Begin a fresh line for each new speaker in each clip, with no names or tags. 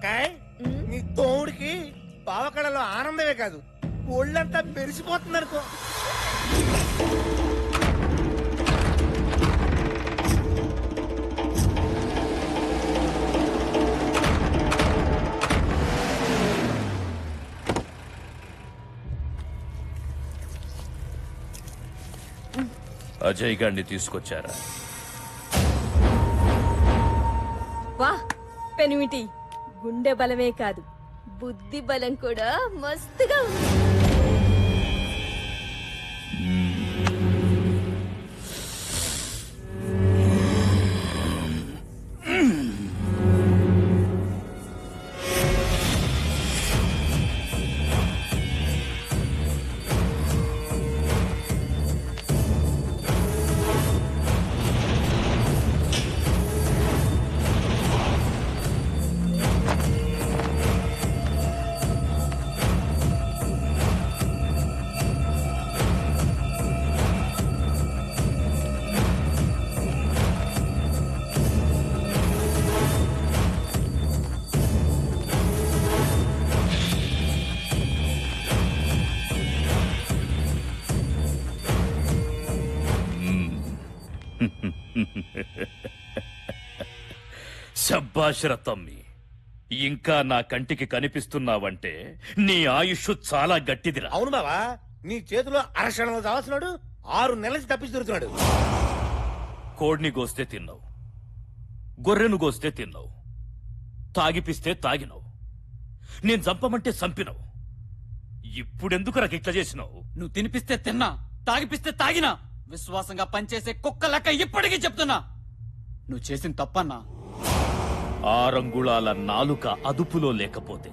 అక్కాయ్ నీ తోడికి పావకళలో ఆనందమే కాదు ఒళ్ళంతా మెరిసిపోతుంది అనుకో.
అజయ్ గారిని తీసుకొచ్చారా?
వా పెనిమిటి, గుండె బలమే కాదు బుద్ధి బలం కూడా మస్తుగా ఉంది.
శబ్బాష్ రతమ్మి, ఇంకా నా కంటికి కనిపిస్తున్నావంటే నీ ఆయుష్ చాలా గట్టిదిరా.
అవును బావా, నీ చేతిలో అరక్షణలో చావాల్సినాడు 6 నెలల నుంచి తప్పించి దొరుకుతున్నాడు.
కోడిని గోస్తే తిన్నావు, గొర్రెను గోస్తే తిన్నావు, తాగిపిస్తే తాగినావు, నేను చంపమంటే చంపినావు. ఇప్పుడెందుకు నాకు ఇట్లా చేసినావు?
నువ్వు తినిపిస్తే తిన్నా, తాగిపిస్తే తాగినా, విశ్వాసంగా పనిచేసే కుక్క లెక్క ఇప్పటికీ చెప్తున్నా నువ్వు చేసిన తప్పన్నా.
6 అంగుళాల నాలుక అదుపులో లేకపోతే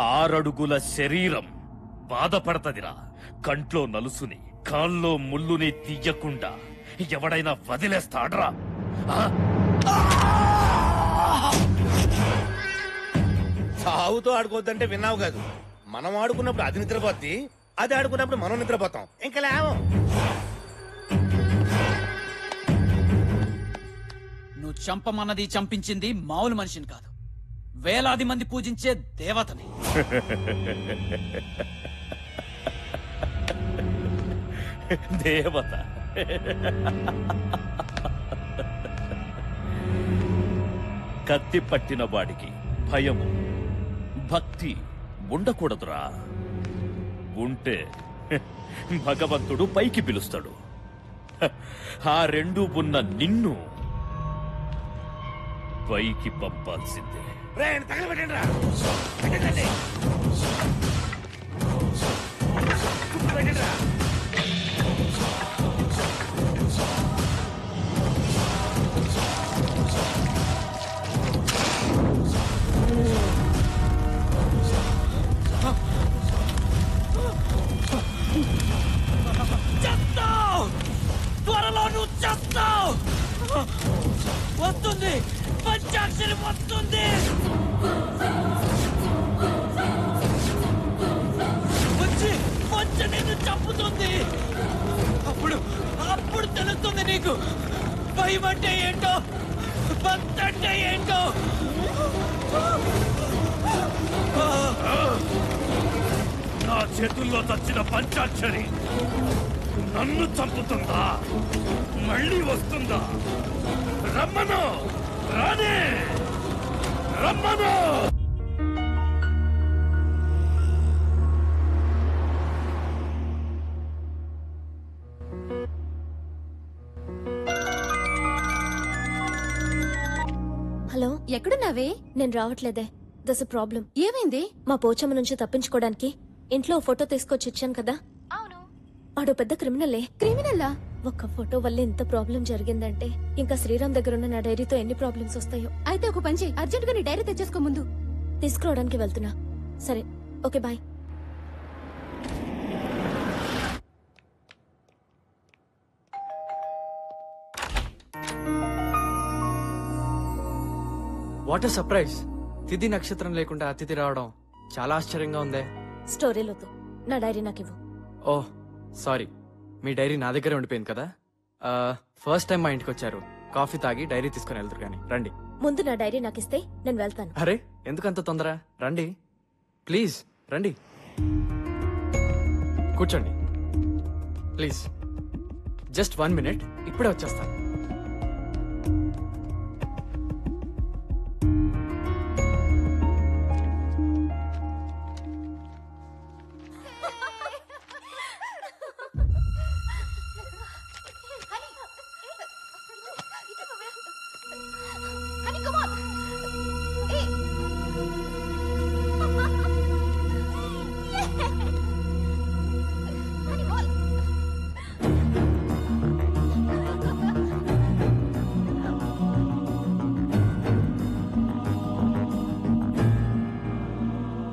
6 అడుగుల శరీరం బాధపడతదిరా. కంట్లో నలుసుని కాల్లో ముల్లుని తీయకుండా ఎవడైనా వదిలేస్తాడ్రా?
సావుతో ఆడుకోవద్దంటే విన్నావు కాదు. మనం ఆడుకున్నప్పుడు అది నిద్రపోద్ది, అది ఆడుకున్నప్పుడు మనం నిద్రపోతాం. ఇంకా లేవు.
నువ్వు చంపమన్నది చంపించింది మామూలు మనిషిని కాదు, వేలాది మంది పూజించే దేవతని.
దేవత? కత్తి పట్టిన వాడికి భయము భక్తి ఉండకూడదురా. ఉంటే భగవంతుడు పైకి పిలుస్తాడు. ఆ రెండు ఉన్న నిన్ను పైకి పంపాల్సిందే.
తగలబెట్టండి రా.
త్వరలో నువ్వు చేస్తావు. వస్తుంది, పంచాక్షరి వస్తుంది. వచ్చి వచ్చి నిన్ను చంపుతుంది. అప్పుడు అప్పుడు తెలుస్తుంది నీకు భయం అంటే ఏంటో, భక్తి అంటే ఏంటో.
నా చేతుల్లో చచ్చిన పంచాక్షరి నన్ను చంపుతుందా? మళ్ళీ వస్తుందా? రమ్మను, రానే, రమ్మను.
హలో, ఎక్కడున్నావే? నేను రావట్లేదే. దస్ ఎ ప్రాబ్లం. ఏమైంది? మా పోచమ్మ నుంచి తప్పించుకోవడానికి ఇంట్లో ఫోటో తీసుకొచ్చి ఇచ్చాను కదా. అవును, వాడు పెద్ద క్రిమినలే. క్రిమినలా? ఒక్క ఫోటో వల్ల ఎంత ప్రాబ్లం జరిగిందంటే ఇంకా శ్రీరామ్ దగ్గర ఉన్న నా డైరీతో ఎన్ని ప్రాబ్లమ్స్ వస్తాయో. అయితే ఒక పని చెయ్యి, అర్జెంట్ గా నీ డైరీ తెచ్చేసుకో. ముందు తీసుకురావడానికి వెళ్తున్నా. సరే, okay, bye.
What a surprise. తిథి నక్షత్రం లేకుండా అతిథి రావడం చాలా ఆశ్చర్యంగా ఉందే.
స్టోరీలోతో నా డైరీ నాకివ్వు.
ఓహ్ సారీ, మీ డైరీ నా దగ్గరే ఉండిపోయింది కదా. ఫస్ట్ టైం మా ఇంటికి వచ్చారు, కాఫీ తాగి డైరీ తీసుకుని వెళ్తారు కానీ రండి.
ముందు నా డైరీ నాకు ఇస్తే నేను వెళ్తాను.
అరే ఎందుకంత తొందర? రండి ప్లీజ్ రండి, కూర్చోండి ప్లీజ్. జస్ట్ 1 minute, ఇప్పుడే వచ్చేస్తాను.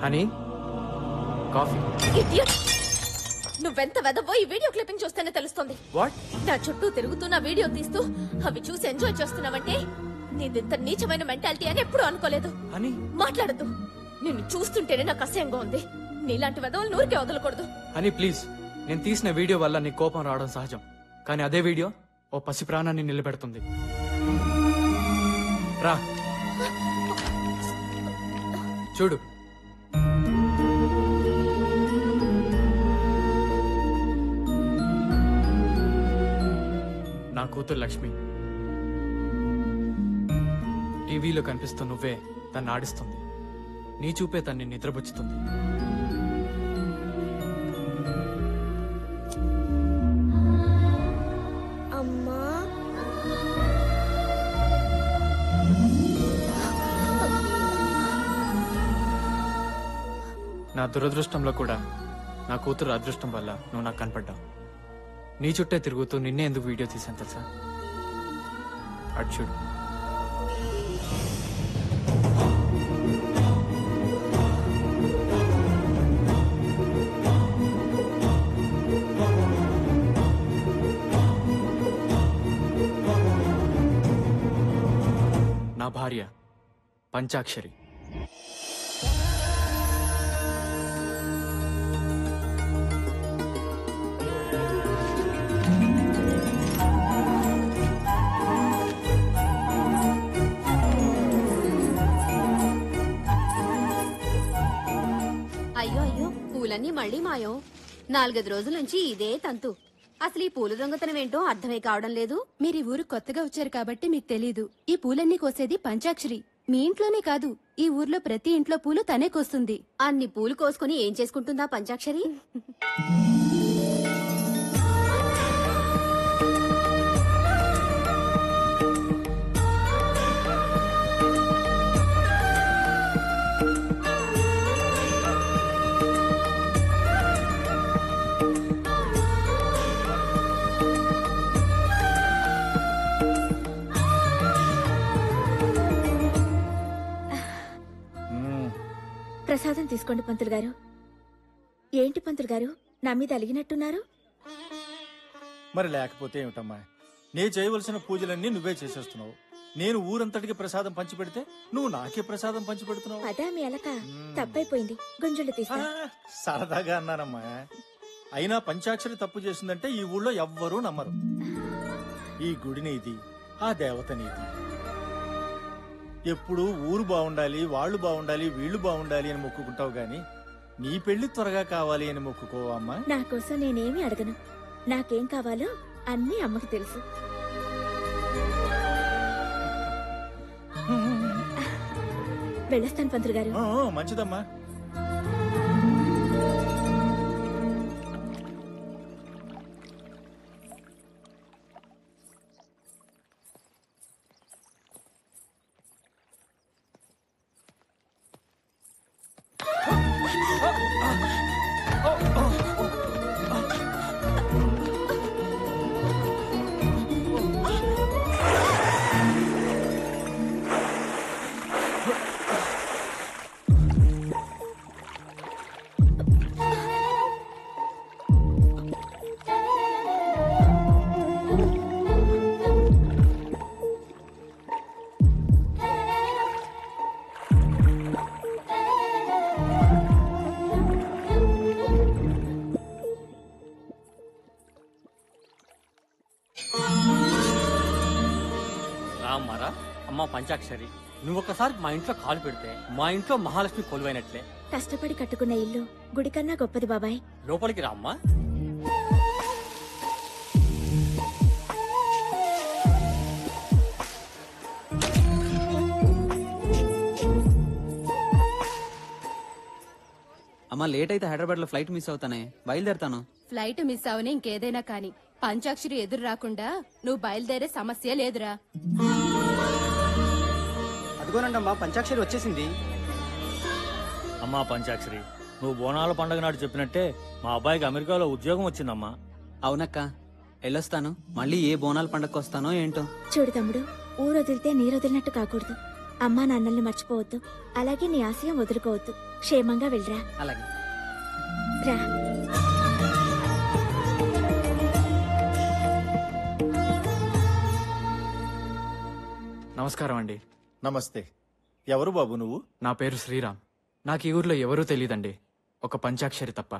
Honey, coffee.
Idiot! నువ్వెంత వెదవో ఈ వీడియో క్లిప్పింగ్ చూస్తేనే తెలుస్తుంది.
వాట్?
నా చుట్టూ తిరుగుతున్న వీడియో తీస్తూ అవి చూసి ఎంజాయ్ చేస్తున్నావంటే నీదింత నీచమైన మెంటాలిటీ అని ఎప్పుడూ అనుకోలేదు.
హనీ,
మాట్లాడద్దు. నిన్ను చూస్తుంటేనే నాకు అసహ్యంగా ఉంది. నీలాంటి వెదవులు నూరికే వదలకూడదు.
Honey please. నేను తీసిన వీడియో వల్ల నీ కోపం రావడం సహజం, కానీ అదే వీడియో ఓ పసి ప్రాణాన్ని నిలబెడుతుంది. రా చూడు. నా కూతురు లక్ష్మి. టీవీలో కనిపిస్తూ నువ్వే తన్ని ఆడిస్తుంది. నీ చూపే తన్ని నిద్రపుచ్చుతుంది.
అమ్మా,
నా దురదృష్టంలో కూడా నా కూతురు అదృష్టం వల్ల నువ్వు నాకు కనపడ్డావు. నీ చుట్టే తిరుగుతూ నిన్నే ఎందుకు వీడియో తీసాను తెలుసా? అటు చూడు. నా భార్య పంచాక్షరి.
అయ్యో అయ్యో, పూలన్నీ మళ్ళీ మాయం. 4-5 రోజుల నుంచి ఇదే తంతు. అసలు ఈ పూల దొంగతనం ఏంటో అర్థమే కావడం లేదు.
మీరు ఈ ఊరు కొత్తగా వచ్చారు కాబట్టి మీకు తెలీదు. ఈ పూలన్నీ కోసేది పంచాక్షరి. మీ ఇంట్లోనే కాదు, ఈ ఊర్లో ప్రతి ఇంట్లో పూలు తనే కోస్తుంది.
అన్ని పూలు కోసుకుని ఏం చేసుకుంటుందా పంచాక్షరి?
ప్రసాదం తీసుకోండి పంతులు గారు. ఏంటి పంతులు గారు, నా మీద అలిగినట్టున్నారు?
మరి లేకపోతే ఏమిటమ్మా, నే చేయవలసిన పూజలన్నీ నువ్వే చేసేస్తున్నావు. నేను ఊరంతటికి ప్రసాదం పంచిపెడితే నువ్వు నాకే ప్రసాదం పంచిపెడుతున్నావు.
అదా మీ అలక? తప్పైపోయింది, గుంజుళ్ళు తీస్తా.
సరదాగా అన్నానమ్మా. అయినా పంచాక్షరి తప్పు చేసిందంటే ఈ ఊళ్ళో ఎవ్వరూ నమ్మరు. ఈ గుడి నీది, ఆ దేవత నీది. ఎప్పుడు ఊరు బాగుండాలి, వాళ్ళు బాగుండాలి, వీళ్ళు బాగుండాలి అని మొక్కుకుంటావు గాని నీ పెళ్లి త్వరగా కావాలి అని మొక్కుకోవా అమ్మా?
నా కోసం నేనేమి అడగను. నాకేం కావాలో అన్నీ అమ్మకి తెలుసు. వెళ్ళొస్తాను పంతులు గారు.
మంచిదమ్మా.
పంచాక్షరి, నువ్వు ఒక్కసారి మా ఇంట్లో కాలు పెడితే మా ఇంట్లో మహాలక్ష్మి కొలువైనట్లే.
కష్టపడి కట్టుకున్న ఇల్లు గుడి కన్నా గొప్పది బాబాయ్.
లోపలికి రామ్మా.
అమ్మా లేట్ అయితే హైదరాబాద్ లో ఫ్లైట్ మిస్ అవుతానే, బయలుదేరుతాను.
ఫ్లైట్ మిస్ అవని ఇంకేదైనా కాని పంచాక్షరి ఎదురు రాకుండా నువ్వు బయలుదేరే సమస్య లేదురా.
అదిగోనండమ్మా పంచాక్షరి వచ్చేసింది.
అమ్మా పంచాక్షరి, నువ్వు బోనాల పండుగ నాడు చెప్పినట్టే మా అబ్బాయికి అమెరికాలో ఉద్యోగం వచ్చిందమ్మా.
అవునక్క, వెళ్ళొస్తాను. మళ్ళీ ఏ బోనాల పండగకు వస్తానో ఏంటో.
చూడు తమ్ముడు, ఊరొదిలితే నీరొదిలినట్టు కాకూడదు. అమ్మా నాన్నల్ని మర్చిపోవద్దు. అలాగే నీ ఆశయం వదులుకోవద్దు. క్షేమంగా వెళ్ళరా.
అలాగే
రా.
నమస్కారం అండి.
నమస్తే. ఎవరు బాబు నువ్వు?
నా పేరు శ్రీరామ్. నాకు ఈ ఊర్లో ఎవరూ తెలియదండి, ఒక పంచాక్షరి తప్ప.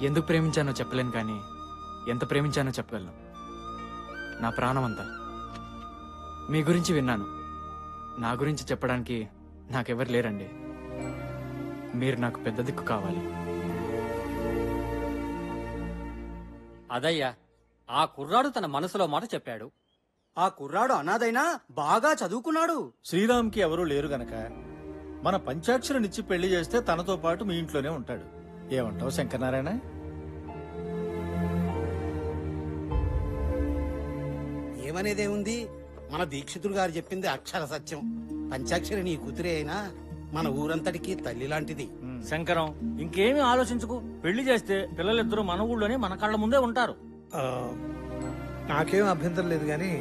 ఎందుకు ప్రేమించానో చెప్పలేను, కానీ ఎంత ప్రేమించానో చెప్పగలను. నా ప్రాణం అంతా. మీ గురించి విన్నాను. నా గురించి చెప్పడానికి నాకెవరు లేరండి. మీరు నాకు పెద్ద దిక్కు కావాలి.
అదయ్యా, ఆ కుర్రాడు తన మనసులో మాట చెప్పాడు.
ఆ కుర్రాడు అనాథైనా బాగా చదువుకున్నాడు.
శ్రీరామ్కి ఎవరూ లేరు గనక మన పంచాక్షరినిచ్చి పెళ్లి చేస్తే తనతో పాటు మీ ఇంట్లోనే ఉంటాడు. ఏమంటావు శంకరనారాయణ?
ఏమనేదే ఉంది? మన దీక్షితుడు గారు చెప్పింది అక్షర సత్యం. పంచాక్షరి నీ కూతురే అయినా మన ఊరంతటికి తల్లి లాంటిది.
శంకరం, ఇంకేమీ ఆలోచించుకు. పెళ్లి చేస్తే పిల్లలిద్దరూ మన ఊళ్ళోనే మన కళ్ళ ముందే ఉంటారు.
నాకేం అభ్యంతరం లేదు, గాని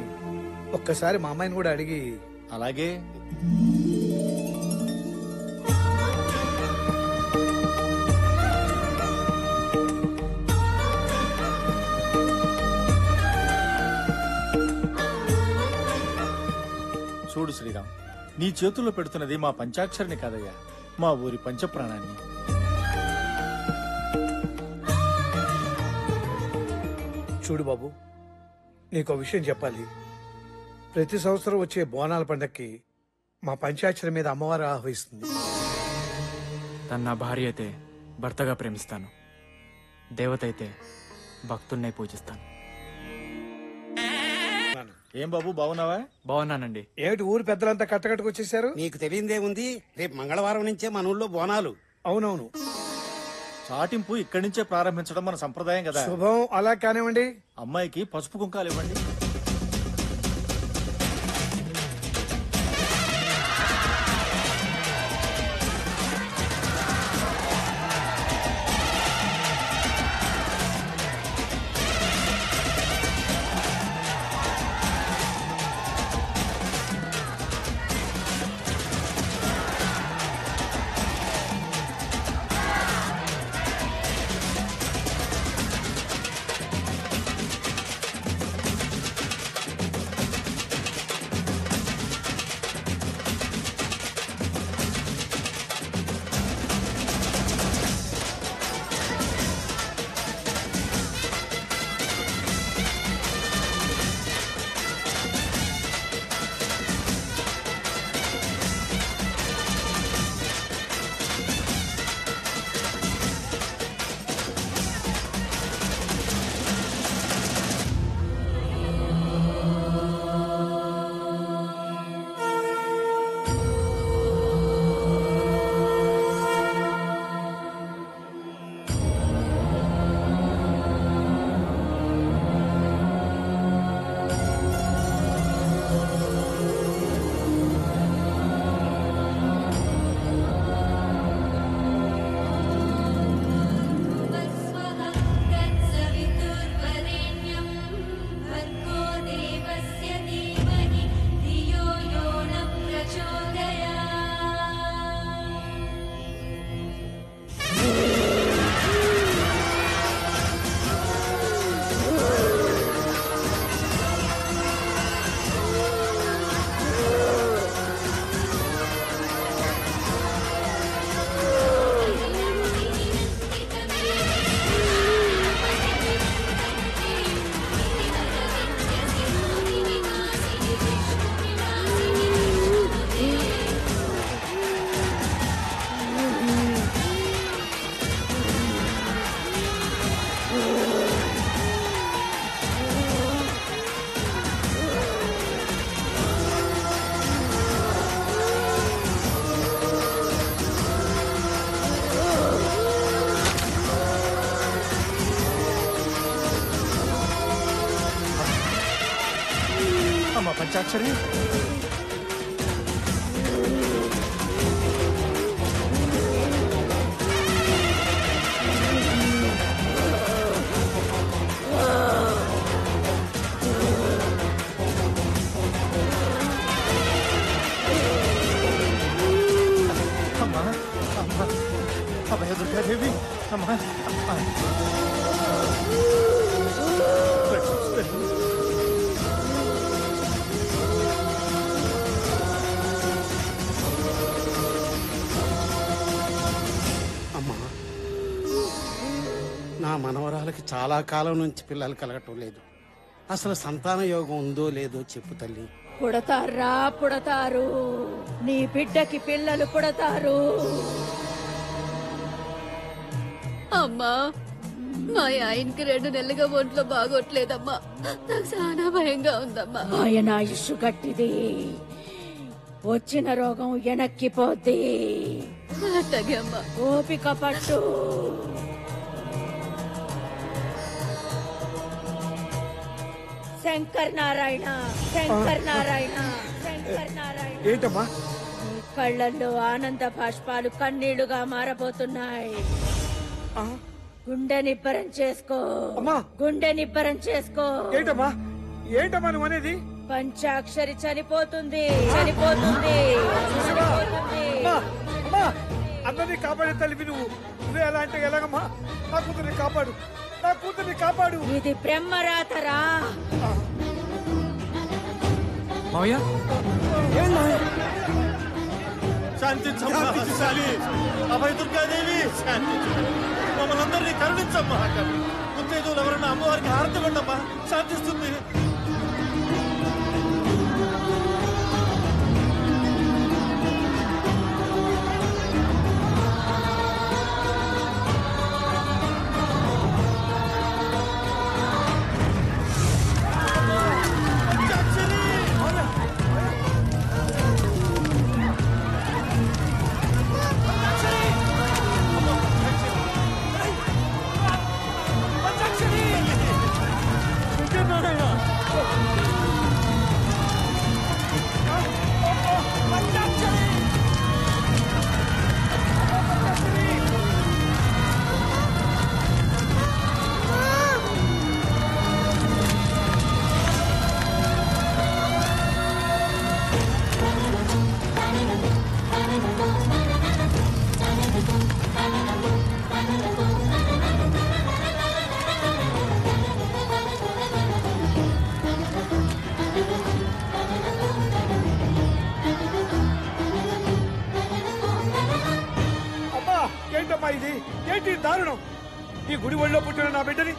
ఒక్కసారి మా అమ్మాయిని కూడా అడిగి.
అలాగే. చూడు శ్రీరామ్, నీ చేతుల్లో పెడుతున్నది మా పంచాక్షరిని కాదయ్యా, మా ఊరి పంచప్రాణాన్ని.
చూడు బాబు, నీకో విషయం చెప్పాలి. ప్రతి సంవత్సరం వచ్చే బోనాల పండక్కి మా పంచాక్షరి మీద అమ్మవారు ఆహ్వానిస్తుంది.
తను నా భార్య అయితే భర్తగా ప్రేమిస్తాను, దేవత అయితే భక్తున్నే పూజిస్తాను.
ఏం బాబు, బాగున్నావా?
బాగున్నానండి.
ఏమిటి ఊరు పెద్దలంతా కట్టకట్టుకు వచ్చేసారు?
నీకు తెలియదేముంది, రేపు మంగళవారం నుంచే మన ఊళ్ళో బోనాలు.
అవునవును,
చాటింపు ఇక్కడి నుంచే ప్రారంభించడం మన సంప్రదాయం కదా.
శుభం. అలా కానివ్వండి.
అమ్మాయికి పసుపు కుంకాలు ఇవ్వండి. పంచాక్షరి అమ్మా అమ్మా అభయ దుర్గాదేవి అమ్మా
అమ్మా నా మనవరాలకి చాలా కాలం నుంచి పిల్లలు కలగటం లేదు. అసలు సంతాన యోగం ఉందో లేదో చెప్పు తల్లి.
పుడతారా పుడతారు, నీ బిడ్డకి పిల్లలు పుడతారు.
అమ్మా మా ఆయనకి 2 నెలలుగా ఒంట్లో బాగోట్లేదమ్మా. నాకు చాలా భయంగా ఉందమ్మా.
ఆయన ఆయుష్ గట్టిది, వచ్చిన రోగం వెనక్కిపోద్ది.
అట్టగే అమ్మా.
ఓపిక పట్టు. శంకర్ నారాయణ, శంకర్ నారాయణ, శంకర్ నారాయణ.
ఏంటమ్మా?
నీ కళ్ళల్లో ఆనంద బాష్పాలు కన్నీళ్లుగా మారబోతున్నాయి. గుండె నిబ్బరం చేసుకో, గుండె నిబ్బరం చేసుకో.
ఏంటమ్మా ఏంటమ్మా నువ్వు అనేది?
పంచాక్షరి చనిపోతుంది, చనిపోతుంది, చనిపోతుంది.
అందరినీ కాపాడే తల్లివి నువ్వు. నువ్వే ఎలా అంటే ఎలాగమ్మా? నా కూతుర్ని కాపాడు, నా కూతుర్ని కాపాడు.
ఇది బ్రహ్మరాతరా.
మావయ్య
శాంతించమ్మా, అభయ దుర్గాదేవి మమ్మల్ని అందరినీ కరుణించమ్మా. ఉత్తేజులు ఎవరన్నా అమ్మవారికి హారతి పెట్టమ్మా, శాంతిస్తుంది.
ఏంటమ్మా ఇది? ఏంటి దారుణం? ఈ గుడి ఒళ్ళో పుట్టిన నా బిడ్డని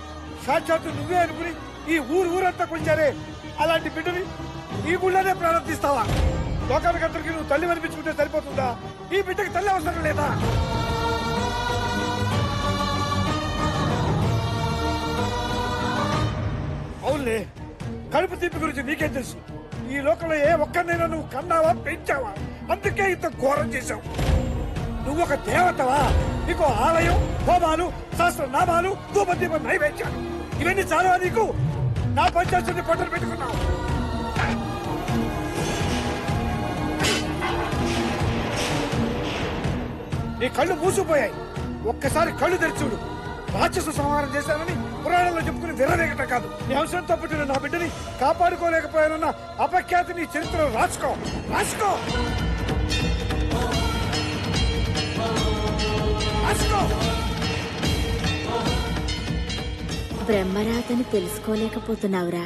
సాక్షాత్తు నువ్వే అనుకుని ఈ ఊరంతా కొంచారే. అలాంటి బిడ్డని ఈ గుళ్ళోనే ప్రారంభిస్తావా? లోకానికందరికి నువ్వు తల్లి అనిపించుకుంటే సరిపోతుందా? ఈ బిడ్డకి తల్లి అవసరం లేదా? అవునులే, కడుపు తీపి గురించి నీకేం తెలుసు? ఈ లోకంలో ఏ ఒక్కరినైనా నువ్వు కన్నావా, పెంచావా? అందుకే ఇంత ఘోరం చేశావు. నువ్వు ఒక దేవతవా? నీకు ఆలయం, హోమాలు, సహస్రనామాలు, ధూపదీప నైవేద్యాలు ఇవన్నీ చాలా నీకు. నా పంచాయతీ పట్టలు పెట్టుకున్నావు. నీ కళ్ళు మూసిపోయాయి. ఒక్కసారి కళ్ళు తెరిచూడు. రాక్షస సంహారం చేశానని పురాణంలో చెప్పుకుని విర్రవేగట కాదు. నీ అవసరంతో పుట్టిన నా బిడ్డని కాపాడుకోలేకపోయానన్న అపఖ్యాతి నీ చరిత్రలో రాసుకో, రాసుకో.
బ్రహ్మరాతని తెలుసుకోలేకపోతున్నావురా.